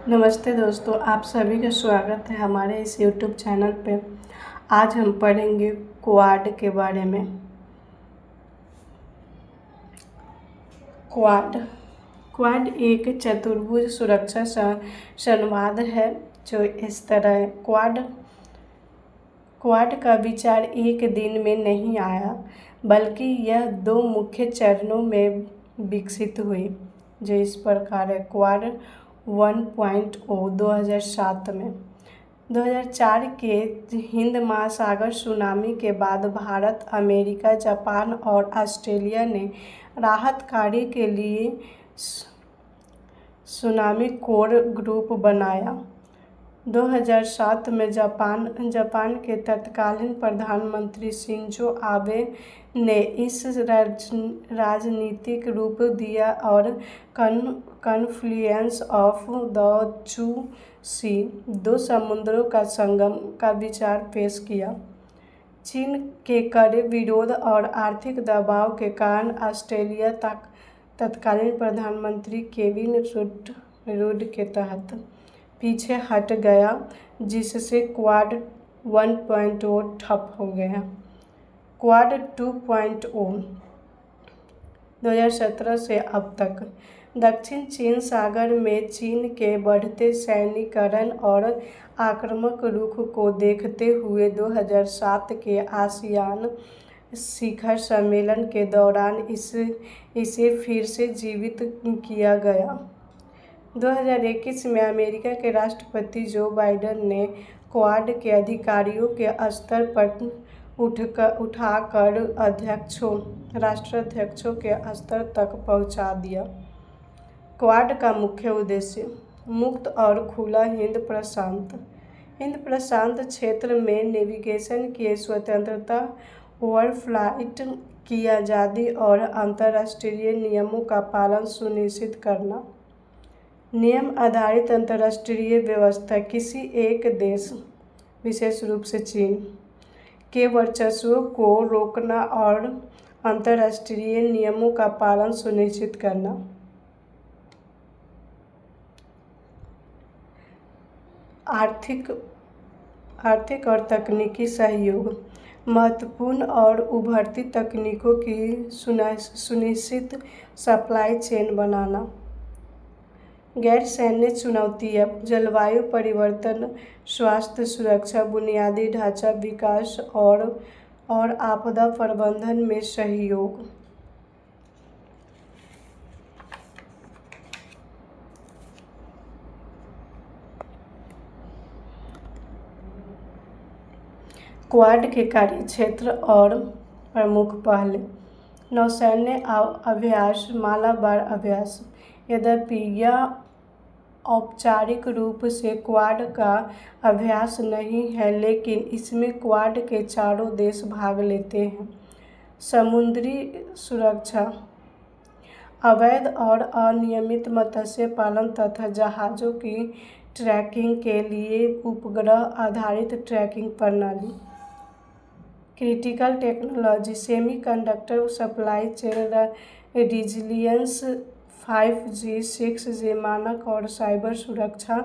नमस्ते दोस्तों, आप सभी का स्वागत है हमारे इस YouTube चैनल पे। आज हम पढ़ेंगे क्वाड के बारे में। क्वाड क्वाड एक चतुर्भुज सुरक्षा संवाद है जो इस तरह है। क्वाड का विचार एक दिन में नहीं आया, बल्कि यह दो मुख्य चरणों में विकसित हुई, जो इस प्रकार है। क्वाड 1.0 2007 में 2004 के हिंद महासागर सुनामी के बाद भारत, अमेरिका, जापान और ऑस्ट्रेलिया ने राहत कार्य के लिए सुनामी कोर ग्रुप बनाया। 2007 में जापान के तत्कालीन प्रधानमंत्री शिंजो आबे ने इस राजनीतिक रूप दिया और कॉन्फ्लुएंस ऑफ द टू सी, दो समुद्रों का संगम का विचार पेश किया। चीन के कड़े विरोध और आर्थिक दबाव के कारण ऑस्ट्रेलिया तत्कालीन प्रधानमंत्री केविन रुड के तहत पीछे हट गया, जिससे क्वाड 1.0 ठप हो गया। क्वाड 2.0 2017 से अब तक। दक्षिण चीन सागर में चीन के बढ़ते सैन्यीकरण और आक्रामक रुख को देखते हुए 2007 के आसियान शिखर सम्मेलन के दौरान इसे फिर से जीवित किया गया। 2021 में अमेरिका के राष्ट्रपति जो बाइडेन ने क्वाड के अधिकारियों के स्तर पर उठाकर राष्ट्राध्यक्षों के स्तर तक पहुंचा दिया। क्वाड का मुख्य उद्देश्य मुक्त और खुला हिंद प्रशांत क्षेत्र में नेविगेशन की स्वतंत्रता, ओवरफ्लाइट की आज़ादी और अंतर्राष्ट्रीय नियमों का पालन सुनिश्चित करना। नियम आधारित अंतर्राष्ट्रीय व्यवस्था किसी एक देश, विशेष रूप से चीन, के वर्चस्व को रोकना और अंतर्राष्ट्रीय नियमों का पालन सुनिश्चित करना। आर्थिक और तकनीकी सहयोग, महत्वपूर्ण और उभरती तकनीकों की सुनिश्चित सप्लाई चेन बनाना। गैर सैन्य चुनौतियाँ, जलवायु परिवर्तन, स्वास्थ्य सुरक्षा, बुनियादी ढांचा विकास और आपदा प्रबंधन में सहयोग। क्वाड के कार्यक्षेत्र और प्रमुख पहल: नौसैन्य अभ्यास, मालाबार अभ्यास। यद्यपि यह औपचारिक रूप से क्वाड का अभ्यास नहीं है, लेकिन इसमें क्वाड के चारों देश भाग लेते हैं। समुद्री सुरक्षा, अवैध और अनियमित मत्स्य पालन तथा जहाज़ों की ट्रैकिंग के लिए उपग्रह आधारित ट्रैकिंग प्रणाली। Critical technology, semiconductor supply chain resilience, 5G, 6G मानक और साइबर सुरक्षा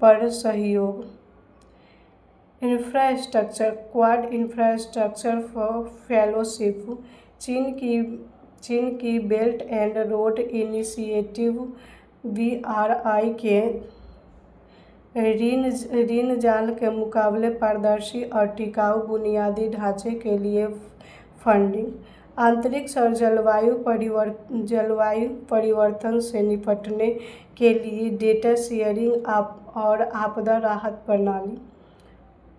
पर सहयोग। इंफ्रास्ट्रक्चर, क्वाड इंफ्रास्ट्रक्चर फेलोशिप, चीन की belt and road initiative BRI के ऋण जाल के मुकाबले पारदर्शी और टिकाऊ बुनियादी ढांचे के लिए फंडिंग। अंतरिक्ष और जलवायु परिवर्तन से निपटने के लिए डेटा शेयरिंग और आपदा राहत प्रणाली।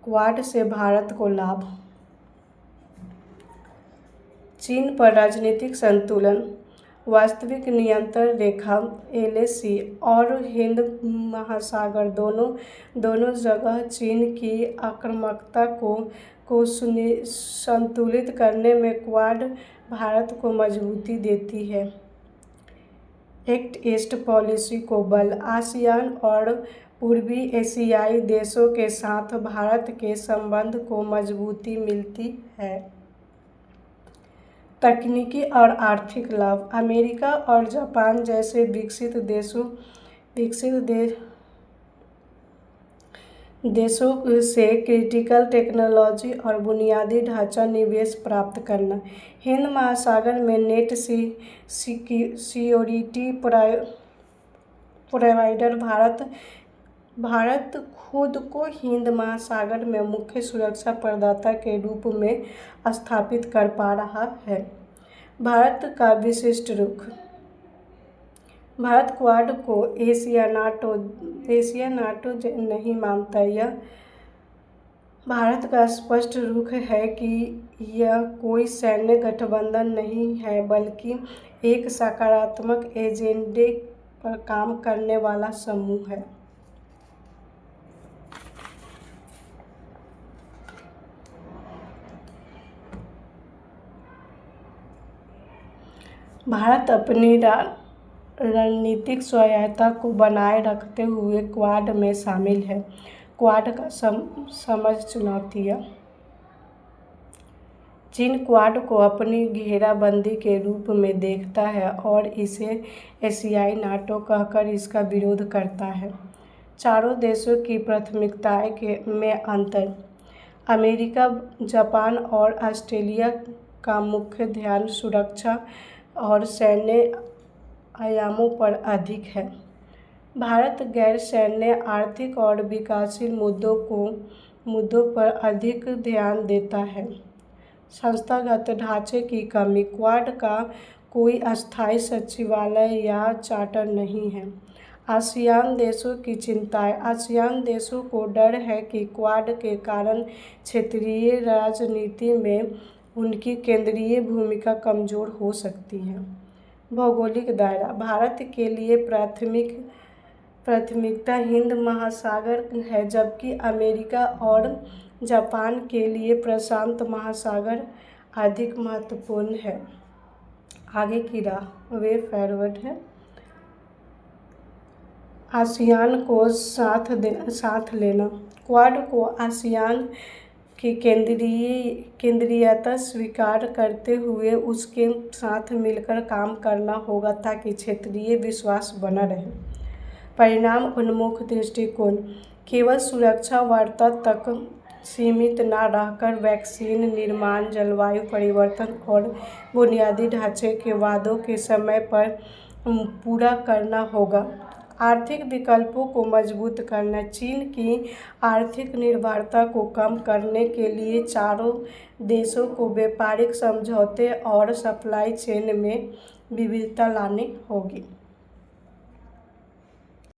क्वाड से भारत को लाभ: चीन पर राजनीतिक संतुलन, वास्तविक नियंत्रण रेखा LAC और हिंद महासागर दोनों जगह चीन की आक्रामकता को संतुलित करने में क्वाड भारत को मजबूती देती है। एक्ट ईस्ट पॉलिसी को बल: आसियान और पूर्वी एशियाई देशों के साथ भारत के संबंध को मजबूती मिलती है। तकनीकी और आर्थिक लाभ: अमेरिका और जापान जैसे विकसित देशों विकसित देशों से क्रिटिकल टेक्नोलॉजी और बुनियादी ढांचा निवेश प्राप्त करना। हिंद महासागर में नेट सिक्योरिटी प्रोवाइडर भारत खुद को हिंद महासागर में मुख्य सुरक्षा प्रदाता के रूप में स्थापित कर पा रहा है। भारत का विशिष्ट रुख। भारत क्वाड को एशिया नाटो नहीं मानता। यह भारत का स्पष्ट रुख है कि यह कोई सैन्य गठबंधन नहीं है, बल्कि एक सकारात्मक एजेंडे पर काम करने वाला समूह है। भारत अपनी रणनीतिक स्वायत्तता को बनाए रखते हुए क्वाड में शामिल है। क्वाड का समझ चुनौतियाँ। चीन क्वाड को अपनी घेराबंदी के रूप में देखता है और इसे एशियाई नाटो कहकर इसका विरोध करता है। चारों देशों की प्राथमिकताएं में अंतर। अमेरिका, जापान और ऑस्ट्रेलिया का मुख्य ध्यान सुरक्षा और सैन्य आयामों पर अधिक है। भारत गैर सैन्य, आर्थिक और विकासशील मुद्दों पर अधिक ध्यान देता है। संस्थागत ढांचे की कमी। क्वाड का कोई अस्थायी सचिवालय या चार्टर नहीं है। आसियान देशों की चिंताएं। आसियान देशों को डर है कि क्वाड के कारण क्षेत्रीय राजनीति में उनकी केंद्रीय भूमिका कमजोर हो सकती है। भौगोलिक दायरा। भारत के लिए प्राथमिकता हिंद महासागर है, जबकि अमेरिका और जापान के लिए प्रशांत महासागर अधिक महत्वपूर्ण है। आगे की राह वे फॉरवर्ड है। आसियान को साथ लेना। क्वाड को आसियान की केंद्रीयता स्वीकार करते हुए उसके साथ मिलकर काम करना होगा ताकि क्षेत्रीय विश्वास बना रहे। परिणाम उन्मुख दृष्टिकोण। केवल सुरक्षा वार्ता तक सीमित न रहकर वैक्सीन निर्माण, जलवायु परिवर्तन और बुनियादी ढांचे के वादों के समय पर पूरा करना होगा। आर्थिक विकल्पों को मजबूत करना। चीन की आर्थिक निर्भरता को कम करने के लिए चारों देशों को व्यापारिक समझौते और सप्लाई चेन में विविधता लानी होगी।